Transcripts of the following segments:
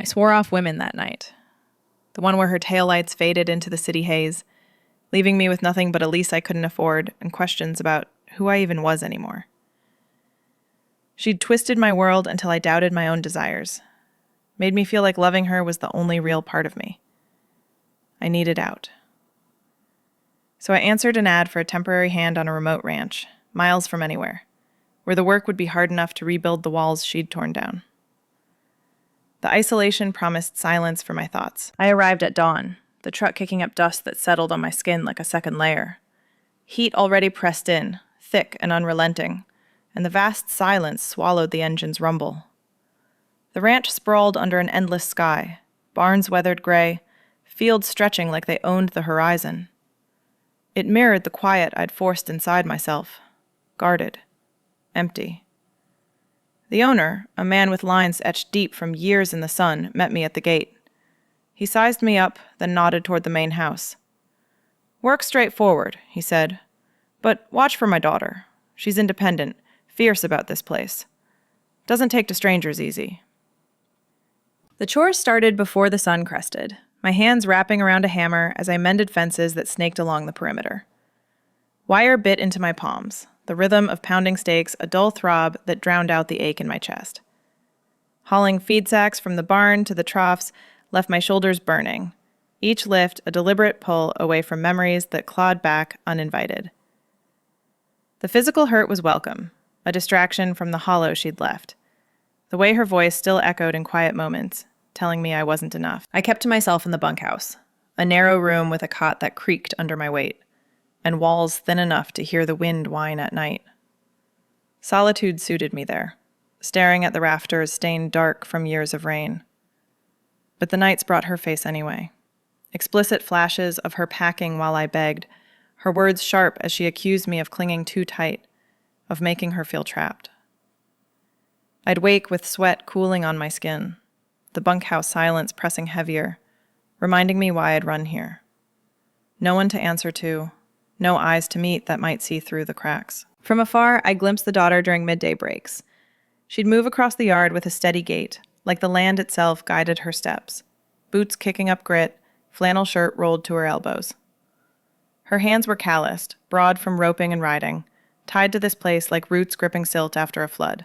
swore off women that night. The one where her taillights faded into the city haze, leaving me with nothing but a lease I couldn't afford and questions about who I even was anymore. She'd twisted my world until I doubted my own desires, made me feel like loving her was the only real part of me. I needed out. So I answered an ad for a temporary hand on a remote ranch, miles from anywhere, where the work would be hard enough to rebuild the walls she'd torn down. The isolation promised silence for my thoughts. I arrived at dawn, the truck kicking up dust that settled on my skin like a second layer. Heat already pressed in, thick and unrelenting, and the vast silence swallowed the engine's rumble. The ranch sprawled under an endless sky, barns weathered gray, fields stretching like they owned the horizon. It mirrored the quiet I'd forced inside myself, guarded, empty. The owner, a man with lines etched deep from years in the sun, met me at the gate. He sized me up, then nodded toward the main house. "Work straightforward," he said. "But watch for my daughter. She's independent, fierce about this place. Doesn't take to strangers easy." The chores started before the sun crested, my hands wrapping around a hammer as I mended fences that snaked along the perimeter. Wire bit into my palms, the rhythm of pounding stakes a dull throb that drowned out the ache in my chest. Hauling feed sacks from the barn to the troughs left my shoulders burning, each lift a deliberate pull away from memories that clawed back uninvited. The physical hurt was welcome, a distraction from the hollow she'd left. The way her voice still echoed in quiet moments, telling me I wasn't enough. I kept to myself in the bunkhouse, a narrow room with a cot that creaked under my weight, and walls thin enough to hear the wind whine at night. Solitude suited me there, staring at the rafters stained dark from years of rain. But the nights brought her face anyway. Explicit flashes of her packing while I begged, her words sharp as she accused me of clinging too tight, of making her feel trapped. I'd wake with sweat cooling on my skin, the bunkhouse silence pressing heavier, reminding me why I'd run here. No one to answer to, no eyes to meet that might see through the cracks. From afar, I glimpsed the daughter during midday breaks. She'd move across the yard with a steady gait, like the land itself guided her steps, boots kicking up grit, flannel shirt rolled to her elbows. Her hands were calloused, broad from roping and riding, tied to this place like roots gripping silt after a flood.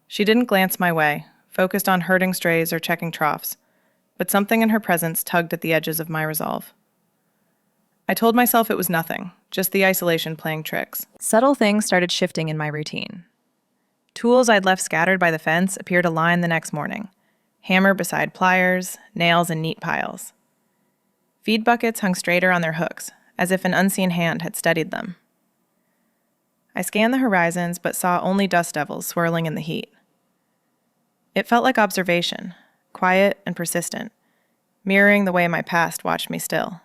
She didn't glance my way, focused on herding strays or checking troughs, but something in her presence tugged at the edges of my resolve. I told myself it was nothing, just the isolation playing tricks. Subtle things started shifting in my routine. Tools I'd left scattered by the fence appeared aligned the next morning, hammer beside pliers, nails in neat piles. Feed buckets hung straighter on their hooks, as if an unseen hand had steadied them. I scanned the horizons but saw only dust devils swirling in the heat. It felt like observation, quiet and persistent, mirroring the way my past watched me still.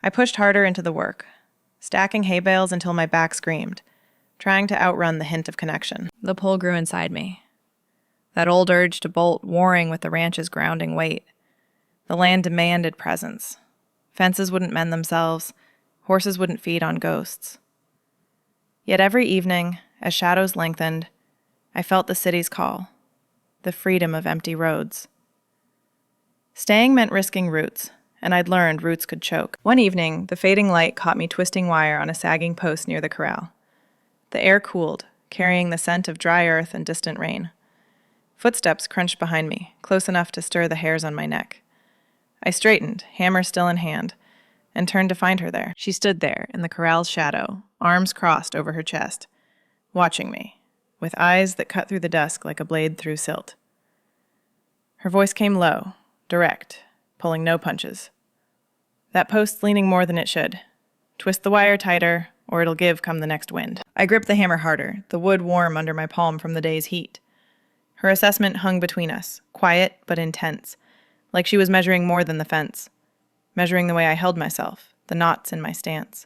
I pushed harder into the work, stacking hay bales until my back screamed, trying to outrun the hint of connection. The pull grew inside me, that old urge to bolt warring with the ranch's grounding weight. The land demanded presence. Fences wouldn't mend themselves, horses wouldn't feed on ghosts. Yet every evening, as shadows lengthened, I felt the city's call, the freedom of empty roads. Staying meant risking roots, and I'd learned roots could choke. One evening, the fading light caught me twisting wire on a sagging post near the corral. The air cooled, carrying the scent of dry earth and distant rain. Footsteps crunched behind me, close enough to stir the hairs on my neck. I straightened, hammer still in hand, and turned to find her there. She stood there in the corral's shadow, arms crossed over her chest, watching me, with eyes that cut through the dusk like a blade through silt. Her voice came low, direct, pulling no punches. "That post's leaning more than it should. Twist the wire tighter, or it'll give come the next wind." I gripped the hammer harder, the wood warm under my palm from the day's heat. Her assessment hung between us, quiet but intense, like she was measuring more than the fence, measuring the way I held myself, the knots in my stance.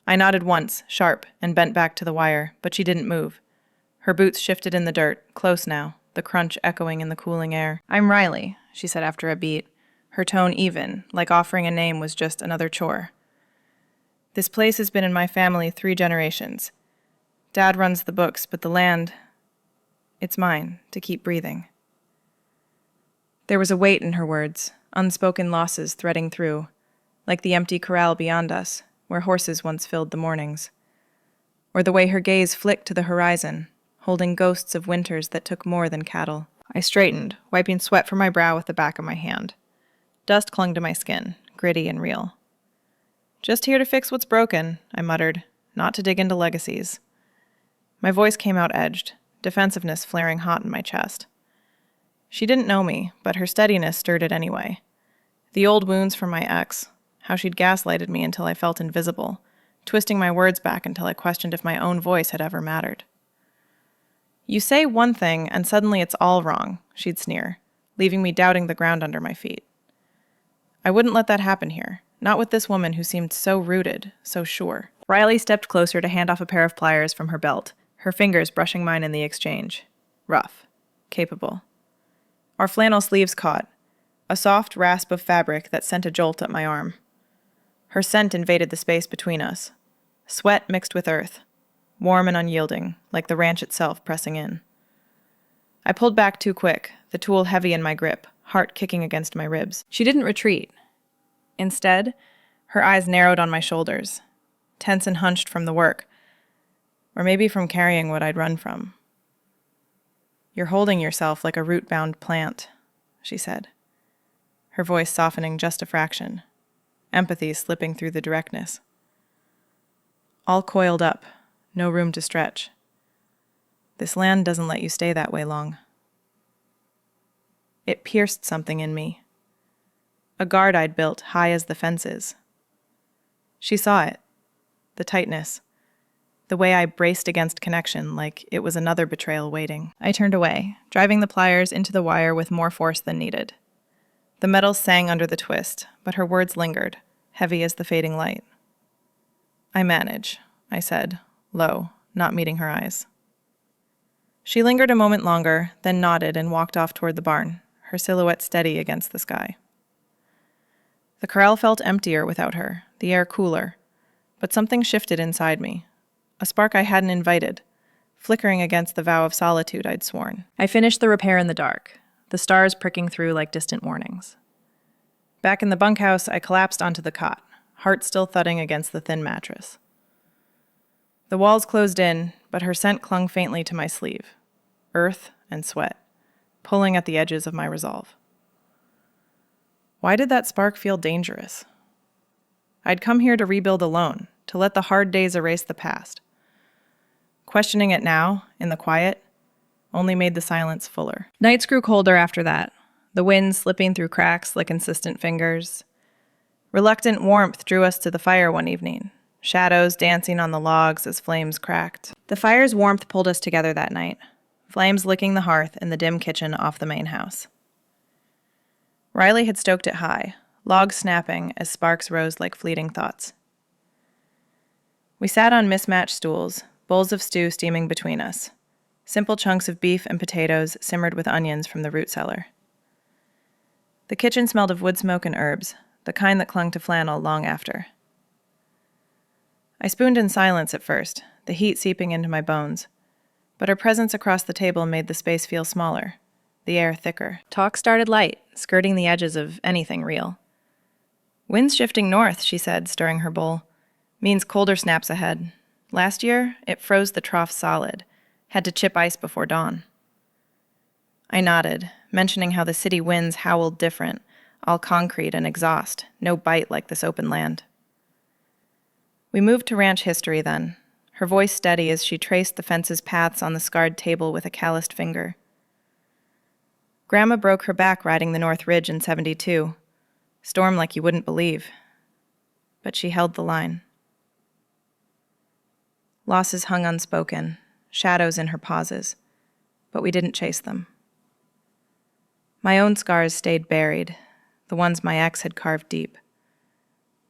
I nodded once, sharp, and bent back to the wire, but she didn't move. Her boots shifted in the dirt, close now, the crunch echoing in the cooling air. "I'm Riley," she said after a beat, her tone even, like offering a name was just another chore. "This place has been in my family 3 generations. Dad runs the books, but the land, it's mine to keep breathing." There was a weight in her words, unspoken losses threading through, like the empty corral beyond us, where horses once filled the mornings. Or the way her gaze flicked to the horizon, holding ghosts of winters that took more than cattle. I straightened, wiping sweat from my brow with the back of my hand. Dust clung to my skin, gritty and real. "Just here to fix what's broken," I muttered, not to dig into legacies. My voice came out edged, defensiveness flaring hot in my chest. She didn't know me, but her steadiness stirred it anyway. The old wounds from my ex, how she'd gaslighted me until I felt invisible, twisting my words back until I questioned if my own voice had ever mattered. "You say one thing, and suddenly it's all wrong," she'd sneer, leaving me doubting the ground under my feet. I wouldn't let that happen here, not with this woman who seemed so rooted, so sure. Riley stepped closer to hand off a pair of pliers from her belt, her fingers brushing mine in the exchange. Rough. Capable. Our flannel sleeves caught, a soft rasp of fabric that sent a jolt up my arm. Her scent invaded the space between us. Sweat mixed with earth, warm and unyielding, like the ranch itself pressing in. I pulled back too quick, the tool heavy in my grip, heart kicking against my ribs. She didn't retreat. Instead, her eyes narrowed on my shoulders, tense and hunched from the work, or maybe from carrying what I'd run from. "You're holding yourself like a root-bound plant," she said, her voice softening just a fraction, empathy slipping through the directness. "All coiled up, no room to stretch. This land doesn't let you stay that way long." It pierced something in me. A guard I'd built high as the fences. She saw it, the tightness, the way I braced against connection like it was another betrayal waiting. I turned away, driving the pliers into the wire with more force than needed. The metal sang under the twist, but her words lingered, heavy as the fading light. "I manage," I said, low, not meeting her eyes. She lingered a moment longer, then nodded and walked off toward the barn, her silhouette steady against the sky. The corral felt emptier without her, the air cooler, but something shifted inside me, a spark I hadn't invited, flickering against the vow of solitude I'd sworn. I finished the repair in the dark, the stars pricking through like distant warnings. Back in the bunkhouse, I collapsed onto the cot, heart still thudding against the thin mattress. The walls closed in, but her scent clung faintly to my sleeve, earth and sweat, pulling at the edges of my resolve. Why did that spark feel dangerous? I'd come here to rebuild alone, to let the hard days erase the past. Questioning it now, in the quiet, only made the silence fuller. Nights grew colder after that, the wind slipping through cracks like insistent fingers. Reluctant warmth drew us to the fire one evening, shadows dancing on the logs as flames cracked. The fire's warmth pulled us together that night, flames licking the hearth in the dim kitchen off the main house. Riley had stoked it high, logs snapping as sparks rose like fleeting thoughts. We sat on mismatched stools, bowls of stew steaming between us. Simple chunks of beef and potatoes simmered with onions from the root cellar. The kitchen smelled of wood smoke and herbs, the kind that clung to flannel long after. I spooned in silence at first, the heat seeping into my bones, but her presence across the table made the space feel smaller, the air thicker. Talk started light, skirting the edges of anything real. "Wind's shifting north," she said, stirring her bowl. "Means colder snaps ahead. Last year, it froze the trough solid. Had to chip ice before dawn." I nodded, mentioning how the city winds howled different, all concrete and exhaust, no bite like this open land. We moved to ranch history then, her voice steady as she traced the fence's paths on the scarred table with a calloused finger. Grandma broke her back riding the North Ridge in 72. Storm like you wouldn't believe. But she held the line. Losses hung unspoken, shadows in her pauses, but we didn't chase them. My own scars stayed buried, the ones my ex had carved deep.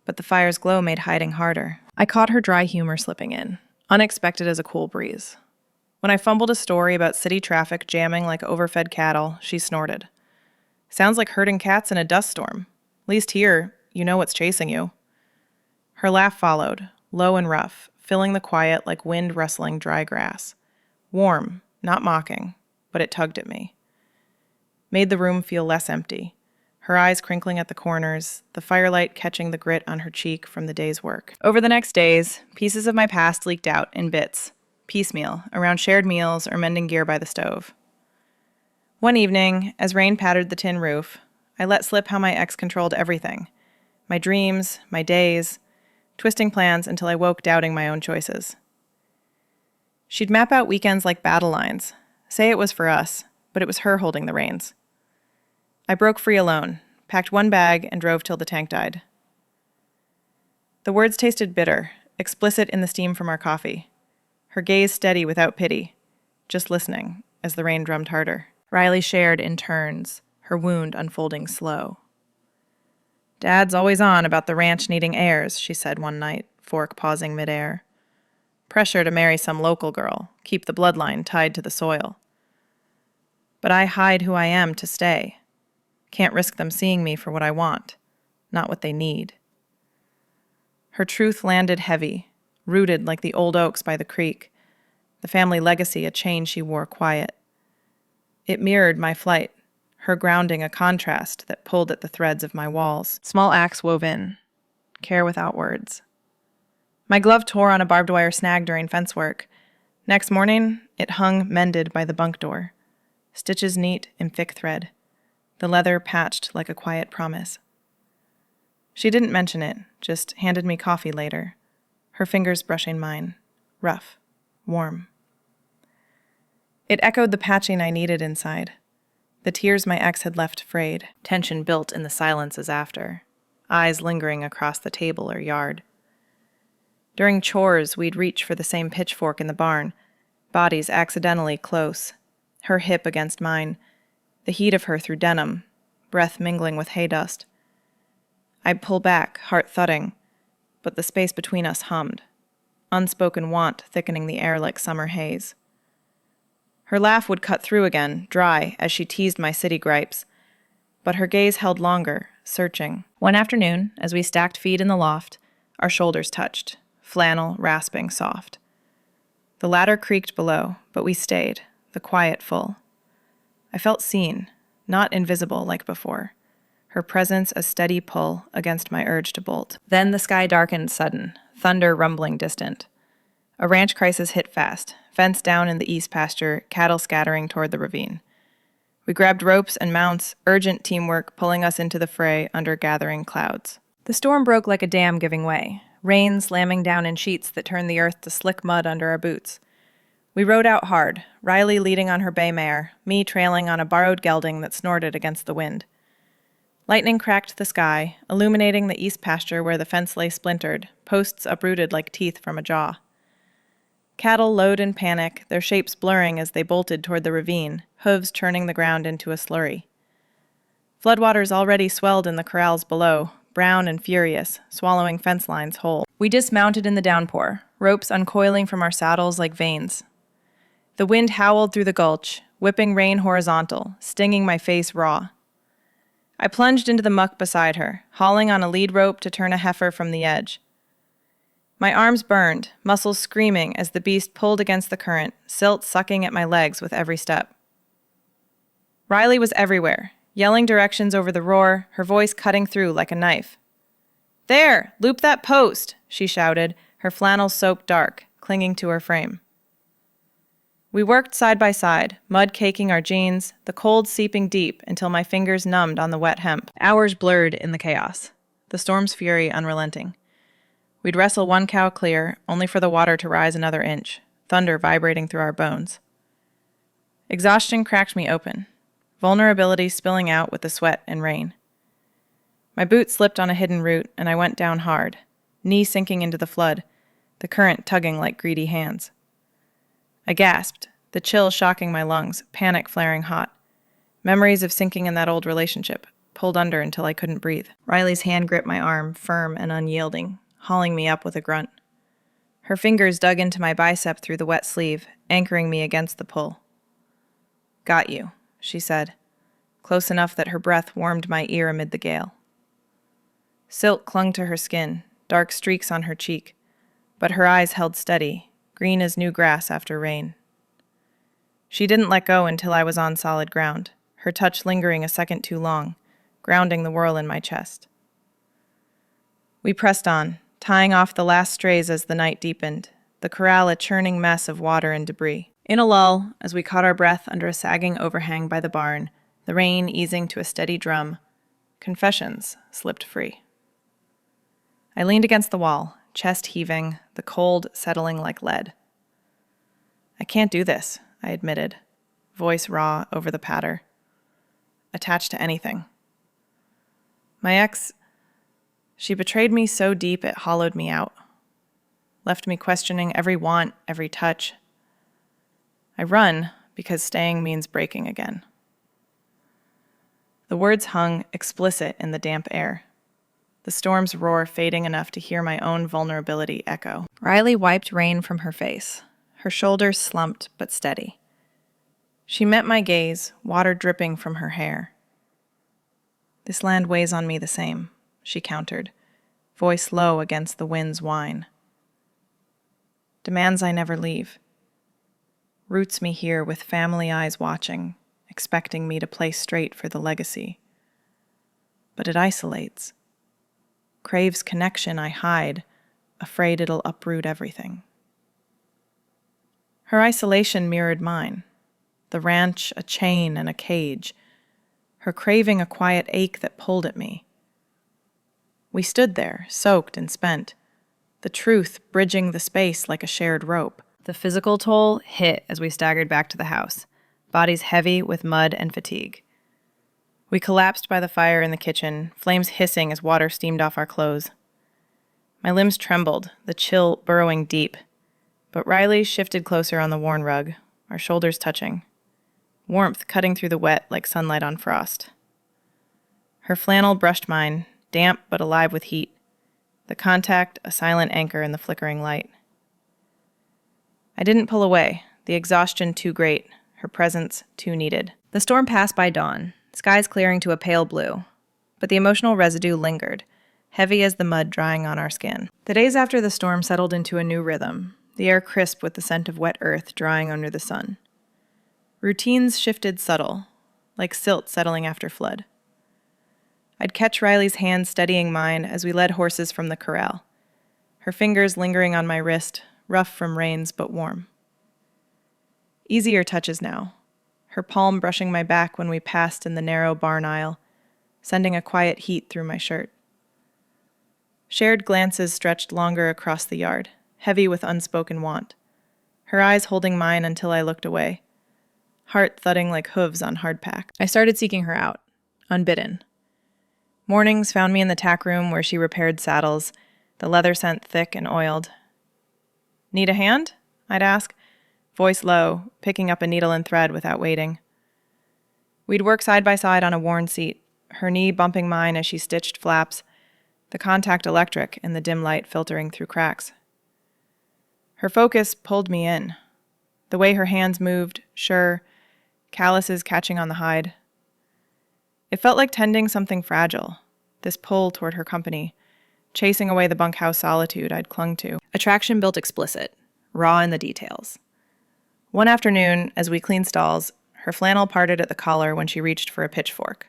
But the fire's glow made hiding harder. I caught her dry humor slipping in, unexpected as a cool breeze. When I fumbled a story about city traffic jamming like overfed cattle, she snorted. "Sounds like herding cats in a dust storm. Least here, you know what's chasing you." Her laugh followed, low and rough, filling the quiet like wind rustling dry grass. Warm, not mocking, but it tugged at me. made the room feel less empty, her eyes crinkling at the corners, the firelight catching the grit on her cheek from the day's work. Over the next days, pieces of my past leaked out in bits, piecemeal, around shared meals or mending gear by the stove. One evening, as rain pattered the tin roof, I let slip how my ex controlled everything. My dreams, my days, twisting plans until I woke doubting my own choices. She'd map out weekends like battle lines, say it was for us, but it was her holding the reins. I broke free alone, packed one bag, and drove till the tank died. The words tasted bitter, explicit in the steam from our coffee. Her gaze steady without pity, just listening as the rain drummed harder. Riley shared in turns, her wound unfolding slow. "Dad's always on about the ranch needing heirs," she said one night, fork pausing midair. "Pressure to marry some local girl, keep the bloodline tied to the soil. But I hide who I am to stay. Can't risk them seeing me for what I want, not what they need." Her truth landed heavy, rooted like the old oaks by the creek, the family legacy a chain she wore quiet. It mirrored my flight, her grounding a contrast that pulled at the threads of my walls. Small acts wove in, care without words. My glove tore on a barbed wire snag during fence work. Next morning, it hung mended by the bunk door, stitches neat in thick thread, the leather patched like a quiet promise. She didn't mention it, just handed me coffee later, her fingers brushing mine, rough, warm. It echoed the patching I needed inside, the tears my ex had left frayed, tension built in the silences after, eyes lingering across the table or yard. During chores, we'd reach for the same pitchfork in the barn, bodies accidentally close, her hip against mine, the heat of her through denim, breath mingling with hay dust. I'd pull back, heart thudding, but the space between us hummed, unspoken want thickening the air like summer haze. Her laugh would cut through again, dry, as she teased my city gripes, but her gaze held longer, searching. One afternoon, as we stacked feed in the loft, our shoulders touched, flannel rasping soft. The ladder creaked below, but we stayed, the quiet full. I felt seen, not invisible like before, her presence a steady pull against my urge to bolt. Then the sky darkened sudden, thunder rumbling distant. A ranch crisis hit fast, fence down in the east pasture, cattle scattering toward the ravine. We grabbed ropes and mounts, urgent teamwork pulling us into the fray under gathering clouds. The storm broke like a dam giving way, rain slamming down in sheets that turned the earth to slick mud under our boots. We rode out hard, Riley leading on her bay mare, me trailing on a borrowed gelding that snorted against the wind. Lightning cracked the sky, illuminating the east pasture where the fence lay splintered, posts uprooted like teeth from a jaw. Cattle lowed in panic, their shapes blurring as they bolted toward the ravine, hooves churning the ground into a slurry. Floodwaters already swelled in the corrals below, brown and furious, swallowing fence lines whole. We dismounted in the downpour, ropes uncoiling from our saddles like veins. The wind howled through the gulch, whipping rain horizontal, stinging my face raw. I plunged into the muck beside her, hauling on a lead rope to turn a heifer from the edge. My arms burned, muscles screaming as the beast pulled against the current, silt sucking at my legs with every step. Riley was everywhere, yelling directions over the roar, her voice cutting through like a knife. "There! Loop that post!" she shouted, her flannel soaked dark, clinging to her frame. We worked side by side, mud caking our jeans, the cold seeping deep until my fingers numbed on the wet hemp. Hours blurred in the chaos, the storm's fury unrelenting. We'd wrestle one cow clear, only for the water to rise another inch, thunder vibrating through our bones. Exhaustion cracked me open, vulnerability spilling out with the sweat and rain. My boot slipped on a hidden root, and I went down hard, knee sinking into the flood, the current tugging like greedy hands. I gasped, the chill shocking my lungs, panic flaring hot. Memories of sinking in that old relationship, pulled under until I couldn't breathe. Riley's hand gripped my arm, firm and unyielding, hauling me up with a grunt. Her fingers dug into my bicep through the wet sleeve, anchoring me against the pull. "Got you," she said, close enough that her breath warmed my ear amid the gale. Silt clung to her skin, dark streaks on her cheek, but her eyes held steady, green as new grass after rain. She didn't let go until I was on solid ground, her touch lingering a second too long, grounding the whirl in my chest. We pressed on, tying off the last strays as the night deepened, the corral a churning mess of water and debris. In a lull, as we caught our breath under a sagging overhang by the barn, the rain easing to a steady drum, confessions slipped free. I leaned against the wall, chest heaving, the cold settling like lead. I can't do this, I admitted, voice raw over the patter. Attached to anything. My ex, she betrayed me so deep it hollowed me out. Left me questioning every want, every touch. I run because staying means breaking again. The words hung explicit in the damp air, the storm's roar fading enough to hear my own vulnerability echo. Riley wiped rain from her face, her shoulders slumped but steady. She met my gaze, water dripping from her hair. This land weighs on me the same, she countered, voice low against the wind's whine. Demands I never leave. Roots me here with family eyes watching, expecting me to play straight for the legacy. But it isolates. Craves connection I hide, afraid it'll uproot everything. Her isolation mirrored mine. The ranch, a chain and a cage. Her craving a quiet ache that pulled at me. We stood there, soaked and spent, the truth bridging the space like a shared rope. The physical toll hit as we staggered back to the house, bodies heavy with mud and fatigue. We collapsed by the fire in the kitchen, flames hissing as water steamed off our clothes. My limbs trembled, the chill burrowing deep, but Riley shifted closer on the worn rug, our shoulders touching, warmth cutting through the wet like sunlight on frost. Her flannel brushed mine, damp but alive with heat, the contact a silent anchor in the flickering light. I didn't pull away, the exhaustion too great, her presence too needed. The storm passed by dawn, skies clearing to a pale blue, but the emotional residue lingered, heavy as the mud drying on our skin. The days after the storm settled into a new rhythm, the air crisp with the scent of wet earth drying under the sun. Routines shifted subtle, like silt settling after flood. I'd catch Riley's hand steadying mine as we led horses from the corral, her fingers lingering on my wrist, rough from rains but warm. Easier touches now, her palm brushing my back when we passed in the narrow barn aisle, sending a quiet heat through my shirt. Shared glances stretched longer across the yard, heavy with unspoken want, her eyes holding mine until I looked away, heart thudding like hooves on hardpack. I started seeking her out, unbidden. Mornings found me in the tack room where she repaired saddles, the leather scent thick and oiled. Need a hand? I'd ask, voice low, picking up a needle and thread without waiting. We'd work side by side on a worn seat, her knee bumping mine as she stitched flaps, the contact electric in the dim light filtering through cracks. Her focus pulled me in. The way her hands moved, sure, calluses catching on the hide. It felt like tending something fragile, this pull toward her company, chasing away the bunkhouse solitude I'd clung to. Attraction built explicit, raw in the details. One afternoon, as we cleaned stalls, her flannel parted at the collar when she reached for a pitchfork,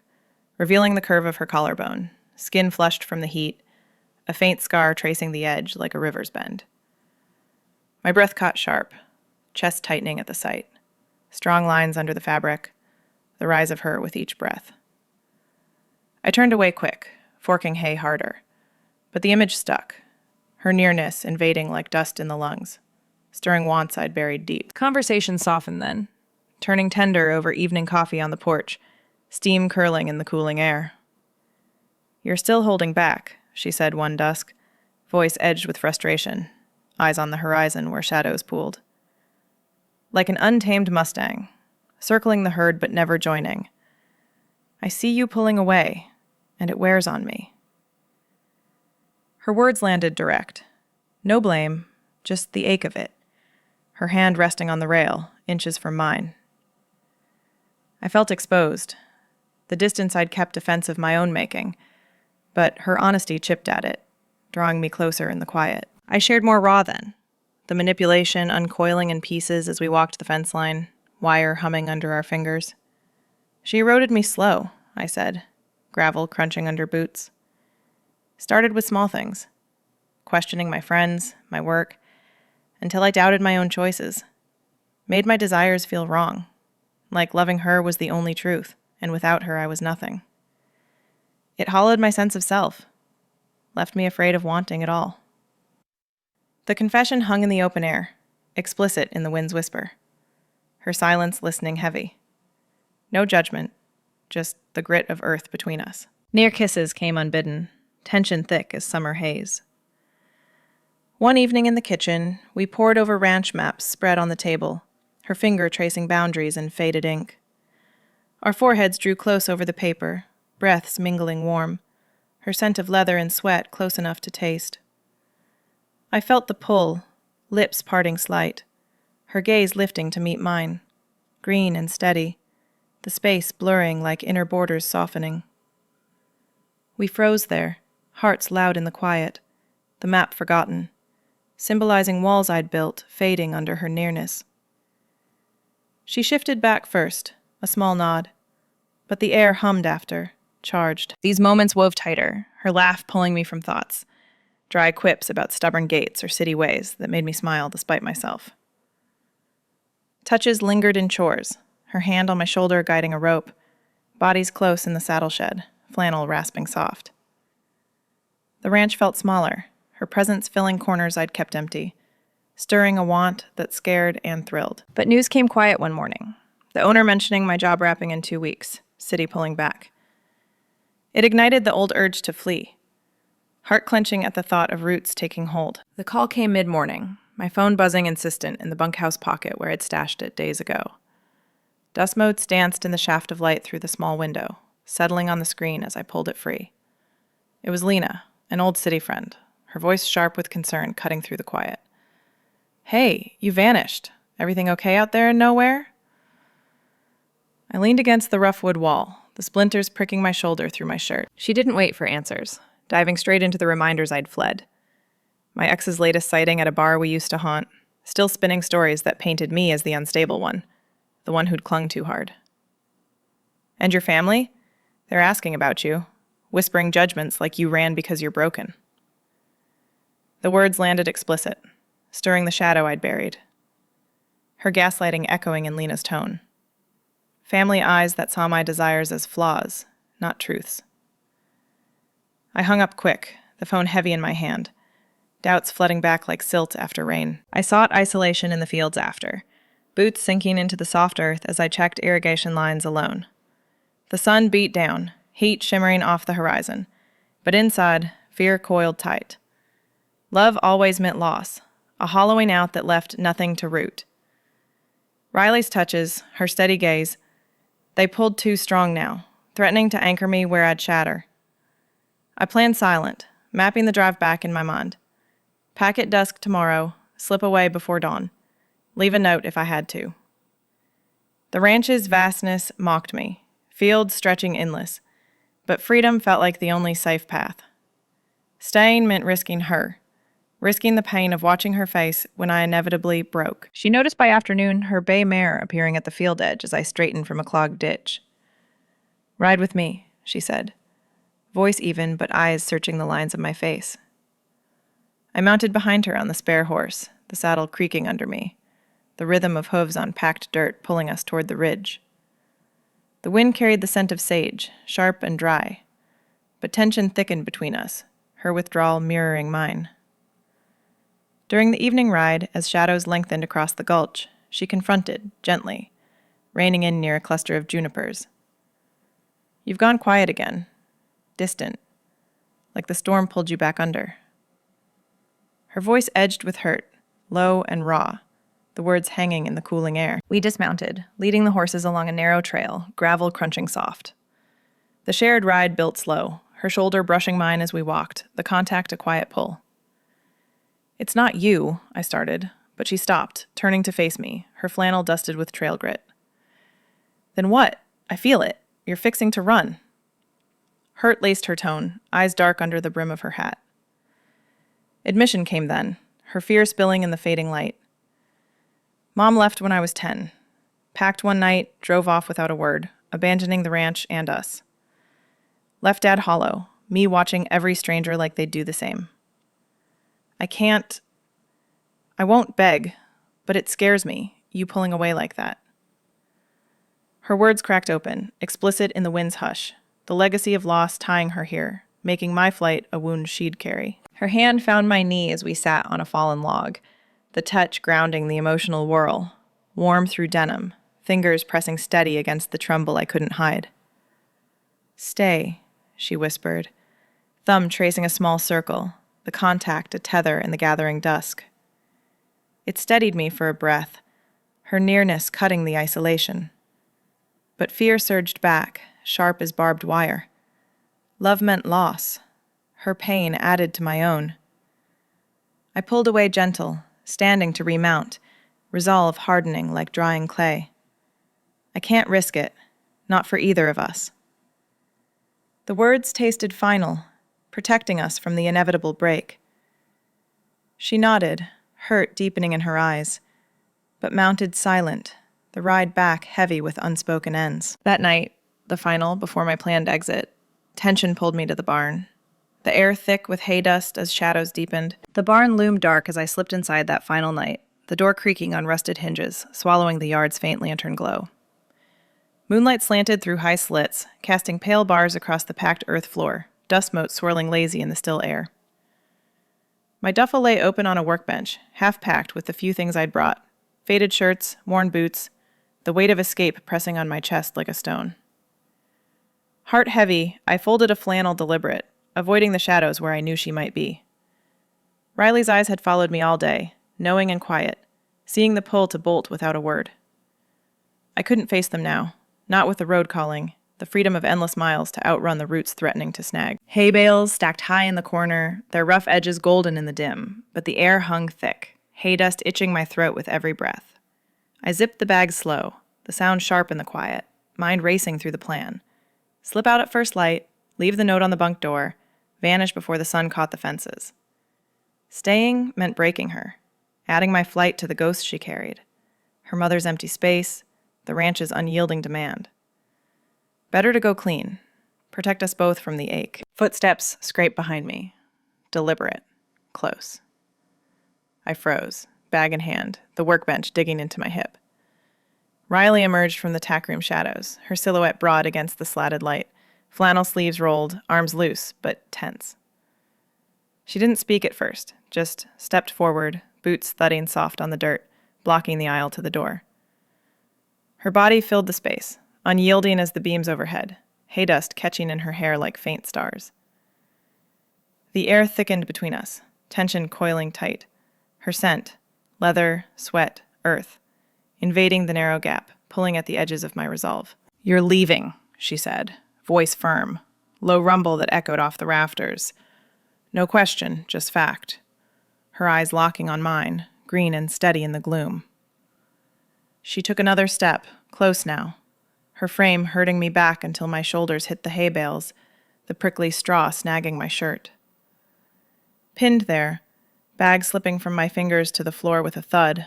revealing the curve of her collarbone, skin flushed from the heat, a faint scar tracing the edge like a river's bend. My breath caught sharp, chest tightening at the sight, strong lines under the fabric, the rise of her with each breath. I turned away quick, forking hay harder, but the image stuck, her nearness invading like dust in the lungs, stirring wants I'd buried deep. Conversation softened then, turning tender over evening coffee on the porch, steam curling in the cooling air. You're still holding back, she said one dusk, voice edged with frustration, eyes on the horizon where shadows pooled. Like an untamed Mustang, circling the herd but never joining. I see you pulling away, and it wears on me. Her words landed direct. No blame, just the ache of it. Her hand resting on the rail, inches from mine. I felt exposed, the distance I'd kept defensive my own making, but her honesty chipped at it, drawing me closer in the quiet. I shared more raw then, the manipulation uncoiling in pieces as we walked the fence line, wire humming under our fingers. She eroded me slow, I said, gravel crunching under boots. Started with small things, questioning my friends, my work, until I doubted my own choices. Made my desires feel wrong, like loving her was the only truth, and without her I was nothing. It hollowed my sense of self, left me afraid of wanting it all. The confession hung in the open air, explicit in the wind's whisper. Her silence listening heavy. No judgment, just the grit of earth between us. Near kisses came unbidden, tension thick as summer haze. One evening in the kitchen, we pored over ranch maps spread on the table, her finger tracing boundaries in faded ink. Our foreheads drew close over the paper, breaths mingling warm, her scent of leather and sweat close enough to taste. I felt the pull, lips parting slight, her gaze lifting to meet mine, green and steady, the space blurring like inner borders softening. We froze there, hearts loud in the quiet, the map forgotten, symbolizing walls I'd built fading under her nearness. She shifted back first, a small nod, but the air hummed after, charged. These moments wove tighter, her laugh pulling me from thoughts, dry quips about stubborn gates or city ways that made me smile despite myself. Touches lingered in chores, her hand on my shoulder guiding a rope, bodies close in the saddle shed, flannel rasping soft. The ranch felt smaller, her presence filling corners I'd kept empty, stirring a want that scared and thrilled. But news came quiet one morning, the owner mentioning my job wrapping in 2 weeks, city pulling back. It ignited the old urge to flee, heart-clenching at the thought of roots taking hold. The call came mid-morning, my phone buzzing insistent in the bunkhouse pocket where I'd stashed it days ago. Dust motes danced in the shaft of light through the small window, settling on the screen as I pulled it free. It was Lena, an old city friend, her voice sharp with concern cutting through the quiet. "Hey, you vanished. Everything okay out there in nowhere?" I leaned against the rough wood wall, the splinters pricking my shoulder through my shirt. She didn't wait for answers, diving straight into the reminders I'd fled. My ex's latest sighting at a bar we used to haunt, still spinning stories that painted me as the unstable one, the one who'd clung too hard. "And your family? They're asking about you, whispering judgments like you ran because you're broken." The words landed explicit, stirring the shadow I'd buried. Her gaslighting echoing in Lena's tone. Family eyes that saw my desires as flaws, not truths. I hung up quick, the phone heavy in my hand, doubts flooding back like silt after rain. I sought isolation in the fields after, boots sinking into the soft earth as I checked irrigation lines alone. The sun beat down, heat shimmering off the horizon, but inside, fear coiled tight. Love always meant loss, a hollowing out that left nothing to root. Riley's touches, her steady gaze, they pulled too strong now, threatening to anchor me where I'd shatter. I planned silent, mapping the drive back in my mind. Pack at dusk tomorrow, slip away before dawn, leave a note if I had to. The ranch's vastness mocked me, fields stretching endless, but freedom felt like the only safe path. Staying meant risking her, risking the pain of watching her face when I inevitably broke. She noticed by afternoon her bay mare appearing at the field edge as I straightened from a clogged ditch. "Ride with me," she said, voice even but eyes searching the lines of my face. I mounted behind her on the spare horse, the saddle creaking under me, the rhythm of hooves on packed dirt pulling us toward the ridge. The wind carried the scent of sage, sharp and dry, but tension thickened between us, her withdrawal mirroring mine. During the evening ride, as shadows lengthened across the gulch, she confronted, gently, reining in near a cluster of junipers. "You've gone quiet again, distant, like the storm pulled you back under." Her voice edged with hurt, low and raw, the words hanging in the cooling air. We dismounted, leading the horses along a narrow trail, gravel crunching soft. The shared ride built slow, her shoulder brushing mine as we walked, the contact a quiet pull. "It's not you," I started, but she stopped, turning to face me, her flannel dusted with trail grit. "Then what? I feel it. You're fixing to run." Hurt laced her tone, eyes dark under the brim of her hat. Admission came then, her fear spilling in the fading light. "Mom left when I was 10. Packed one night, drove off without a word, abandoning the ranch and us. Left Dad hollow, me watching every stranger like they'd do the same. I won't beg, but it scares me, you pulling away like that. Her words cracked open, explicit in the wind's hush, the legacy of loss tying her here, making my flight a wound she'd carry. Her hand found my knee as we sat on a fallen log, the touch grounding the emotional whirl, warm through denim, fingers pressing steady against the tremble I couldn't hide. Stay, she whispered, thumb tracing a small circle, the contact a tether in the gathering dusk. It steadied me for a breath, her nearness cutting the isolation. But fear surged back, sharp as barbed wire. Love meant loss. Her pain added to my own. I pulled away gentle, standing to remount, resolve hardening like drying clay. I can't risk it, not for either of us. The words tasted final, protecting us from the inevitable break. She nodded, hurt deepening in her eyes, but mounted silent, the ride back heavy with unspoken ends. That night, the final before my planned exit, tension pulled me to the barn. The air thick with hay dust as shadows deepened. The barn loomed dark as I slipped inside that final night, the door creaking on rusted hinges, swallowing the yard's faint lantern glow. Moonlight slanted through high slits, casting pale bars across the packed earth floor, dust motes swirling lazy in the still air. My duffel lay open on a workbench, half-packed with the few things I'd brought. Faded shirts, worn boots, the weight of escape pressing on my chest like a stone. Heart heavy, I folded a flannel deliberate, avoiding the shadows where I knew she might be. Riley's eyes had followed me all day, knowing and quiet, seeing the pull to bolt without a word. I couldn't face them now, not with the road calling, the freedom of endless miles to outrun the roots threatening to snag. Hay bales stacked high in the corner, their rough edges golden in the dim, but the air hung thick, hay dust itching my throat with every breath. I zipped the bag slow, the sound sharp in the quiet, mind racing through the plan. Slip out at first light, leave the note on the bunk door, vanish before the sun caught the fences. Staying meant breaking her, adding my flight to the ghost she carried, her mother's empty space, the ranch's unyielding demand. Better to go clean, protect us both from the ache. Footsteps scraped behind me, deliberate, close. I froze, bag in hand, the workbench digging into my hip. Riley emerged from the tackroom shadows, her silhouette broad against the slatted light, flannel sleeves rolled, arms loose, but tense. She didn't speak at first, just stepped forward, boots thudding soft on the dirt, blocking the aisle to the door. Her body filled the space, unyielding as the beams overhead, hay dust catching in her hair like faint stars. The air thickened between us, tension coiling tight. Her scent, leather, sweat, earth, invading the narrow gap, pulling at the edges of my resolve. "You're leaving," she said, voice firm, low rumble that echoed off the rafters. No question, just fact. Her eyes locking on mine, green and steady in the gloom. She took another step, close now, her frame hurting me back until my shoulders hit the hay bales, the prickly straw snagging my shirt. Pinned there, bag slipping from my fingers to the floor with a thud,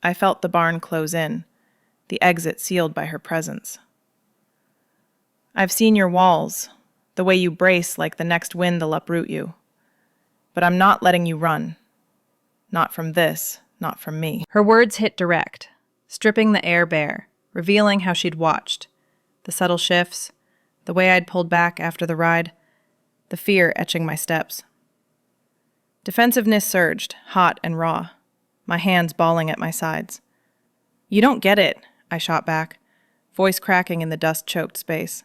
I felt the barn close in, the exit sealed by her presence. "I've seen your walls, the way you brace like the next wind will uproot you. But I'm not letting you run. Not from this, not from me." Her words hit direct, stripping the air bare, revealing how she'd watched. The subtle shifts, the way I'd pulled back after the ride, the fear etching my steps. Defensiveness surged, hot and raw, my hands balling at my sides. "You don't get it," I shot back, voice cracking in the dust-choked space.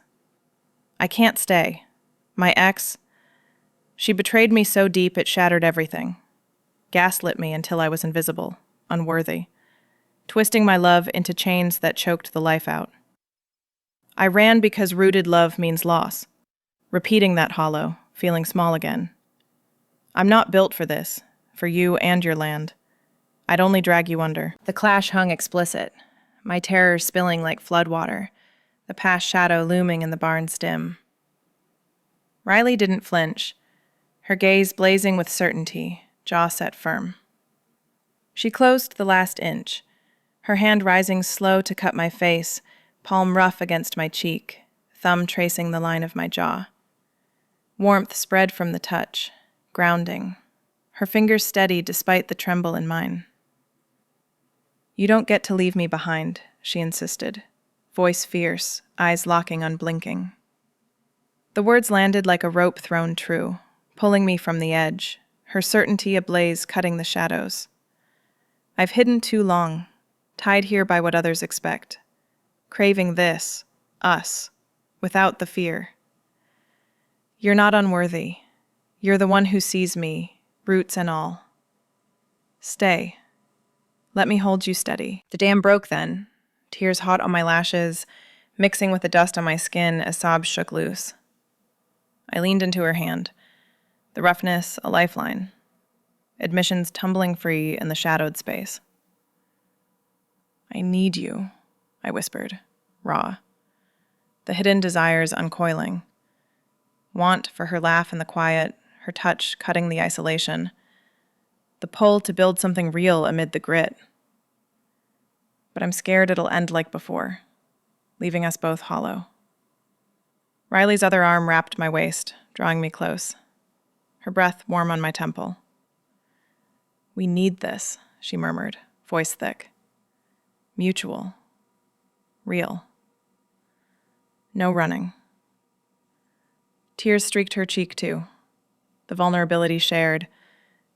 "I can't stay. My ex, she betrayed me so deep it shattered everything. Gaslit me until I was invisible, unworthy, twisting my love into chains that choked the life out. I ran because rooted love means loss, repeating that hollow, feeling small again. I'm not built for this, for you and your land. I'd only drag you under." The clash hung explicit, my terror spilling like floodwater, the past shadow looming in the barn's dim. Riley didn't flinch, her gaze blazing with certainty, jaw set firm. She closed the last inch, her hand rising slow to cut my face, palm rough against my cheek, thumb tracing the line of my jaw. Warmth spread from the touch, grounding, her fingers steady despite the tremble in mine. "You don't get to leave me behind," she insisted, voice fierce, eyes locking unblinking. The words landed like a rope thrown true, pulling me from the edge, her certainty ablaze cutting the shadows. I've hidden too long, tied here by what others expect, craving this, us, without the fear. You're not unworthy. You're the one who sees me, roots and all. Stay. Let me hold you steady. The dam broke then, tears hot on my lashes, mixing with the dust on my skin as sobs shook loose. I leaned into her hand, the roughness a lifeline, admissions tumbling free in the shadowed space. "I need you," I whispered, raw, the hidden desires uncoiling. Want for her laugh in the quiet, her touch cutting the isolation, the pull to build something real amid the grit. But I'm scared it'll end like before, leaving us both hollow. Riley's other arm wrapped my waist, drawing me close, her breath warm on my temple. "We need this," she murmured, voice thick. "Mutual. Real. No running." Tears streaked her cheek too, the vulnerability shared,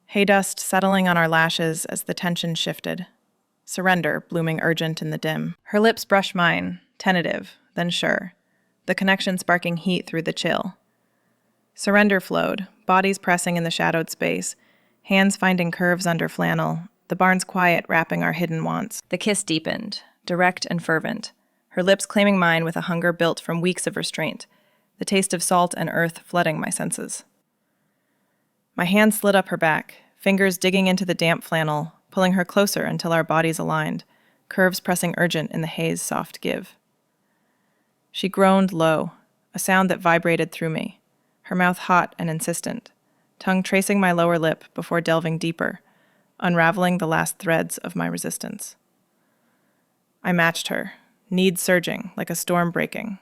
hay dust settling on our lashes as the tension shifted, surrender blooming urgent in the dim. Her lips brushed mine, tentative, then sure, the connection sparking heat through the chill. Surrender flowed, bodies pressing in the shadowed space, hands finding curves under flannel, the barn's quiet wrapping our hidden wants. The kiss deepened, direct and fervent, her lips claiming mine with a hunger built from weeks of restraint, the taste of salt and earth flooding my senses. My hand slid up her back, fingers digging into the damp flannel, pulling her closer until our bodies aligned, curves pressing urgent in the haze's soft give. She groaned low, a sound that vibrated through me, her mouth hot and insistent, tongue tracing my lower lip before delving deeper, unraveling the last threads of my resistance. I matched her, need surging like a storm breaking,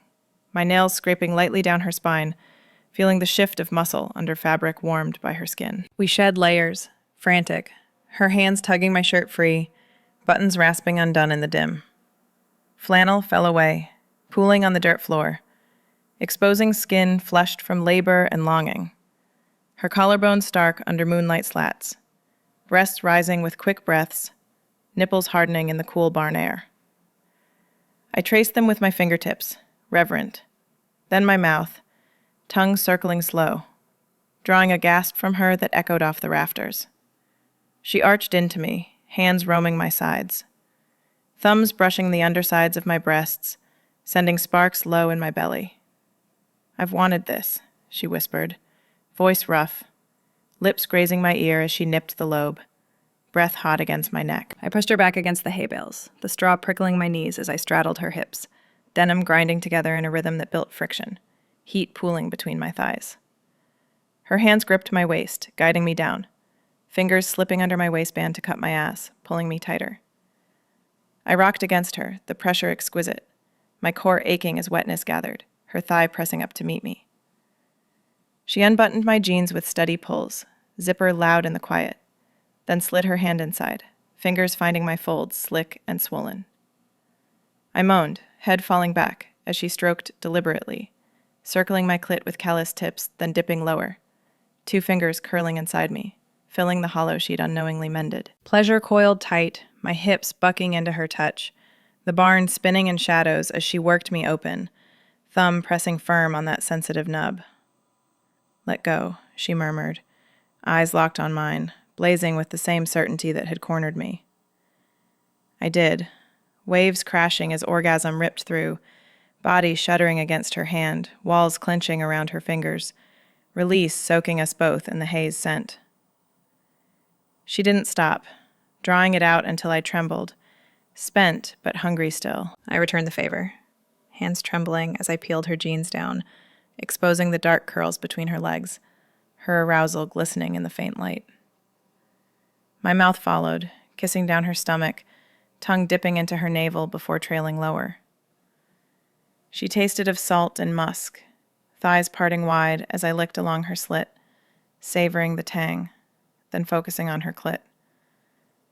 my nails scraping lightly down her spine, feeling the shift of muscle under fabric warmed by her skin. We shed layers, frantic, her hands tugging my shirt free, buttons rasping undone in the dim. Flannel fell away, pooling on the dirt floor, exposing skin flushed from labor and longing. Her collarbone stark under moonlight slats, breasts rising with quick breaths, nipples hardening in the cool barn air. I traced them with my fingertips, reverent, then my mouth, tongue circling slow, drawing a gasp from her that echoed off the rafters. She arched into me, hands roaming my sides, thumbs brushing the undersides of my breasts, sending sparks low in my belly. "I've wanted this," she whispered, voice rough, lips grazing my ear as she nipped the lobe, breath hot against my neck. I pushed her back against the hay bales, the straw prickling my knees as I straddled her hips, denim grinding together in a rhythm that built friction, heat pooling between my thighs. Her hands gripped my waist, guiding me down, fingers slipping under my waistband to cut my ass, pulling me tighter. I rocked against her, the pressure exquisite, my core aching as wetness gathered, her thigh pressing up to meet me. She unbuttoned my jeans with steady pulls, zipper loud in the quiet, then slid her hand inside, fingers finding my folds slick and swollen. I moaned, head falling back, as she stroked deliberately, circling my clit with calloused tips, then dipping lower, 2 fingers curling inside me, filling the hollow she'd unknowingly mended. Pleasure coiled tight, my hips bucking into her touch, the barn spinning in shadows as she worked me open, thumb pressing firm on that sensitive nub. "Let go," she murmured, eyes locked on mine, blazing with the same certainty that had cornered me. I did, waves crashing as orgasm ripped through, body shuddering against her hand, walls clenching around her fingers, release soaking us both in the haze scent. She didn't stop, drawing it out until I trembled, spent but hungry still. I returned the favor, hands trembling as I peeled her jeans down, exposing the dark curls between her legs, her arousal glistening in the faint light. My mouth followed, kissing down her stomach, tongue dipping into her navel before trailing lower. She tasted of salt and musk, thighs parting wide as I licked along her slit, savoring the tang, then focusing on her clit.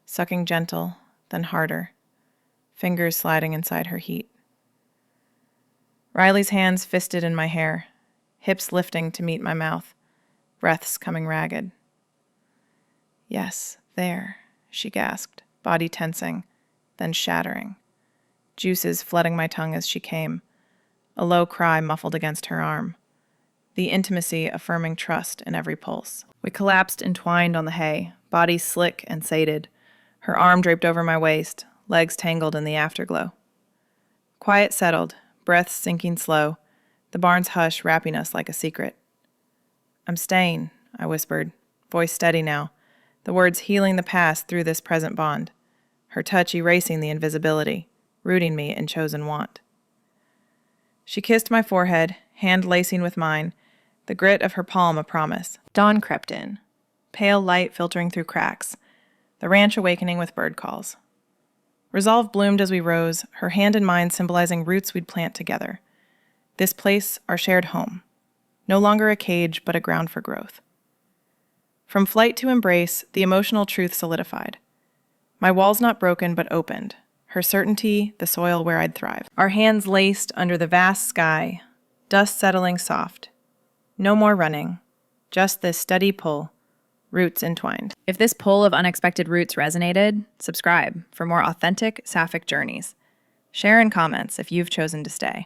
Sucking gentle, then harder, fingers sliding inside her heat. Riley's hands fisted in my hair, hips lifting to meet my mouth, breaths coming ragged. Yes, there, she gasped, body tensing, then shattering. Juices flooding my tongue as she came, a low cry muffled against her arm. The intimacy affirming trust in every pulse. We collapsed entwined on the hay, bodies slick and sated, her arm draped over my waist, legs tangled in the afterglow. Quiet settled, breaths sinking slow, the barn's hush wrapping us like a secret. I'm staying, I whispered, voice steady now, the words healing the past through this present bond, her touch erasing the invisibility, rooting me in chosen want. She kissed my forehead, hand lacing with mine, the grit of her palm a promise. Dawn crept in, pale light filtering through cracks, the ranch awakening with bird calls. Resolve bloomed as we rose, her hand in mine symbolizing roots we'd plant together. This place, our shared home. No longer a cage, but a ground for growth. From flight to embrace, the emotional truth solidified. My walls not broken, but opened. Her certainty, the soil where I'd thrive. Our hands laced under the vast sky, dust settling soft. No more running, just this steady pull, roots entwined. If this pull of unexpected roots resonated, subscribe for more authentic Sapphic journeys. Share in comments if you've chosen to stay.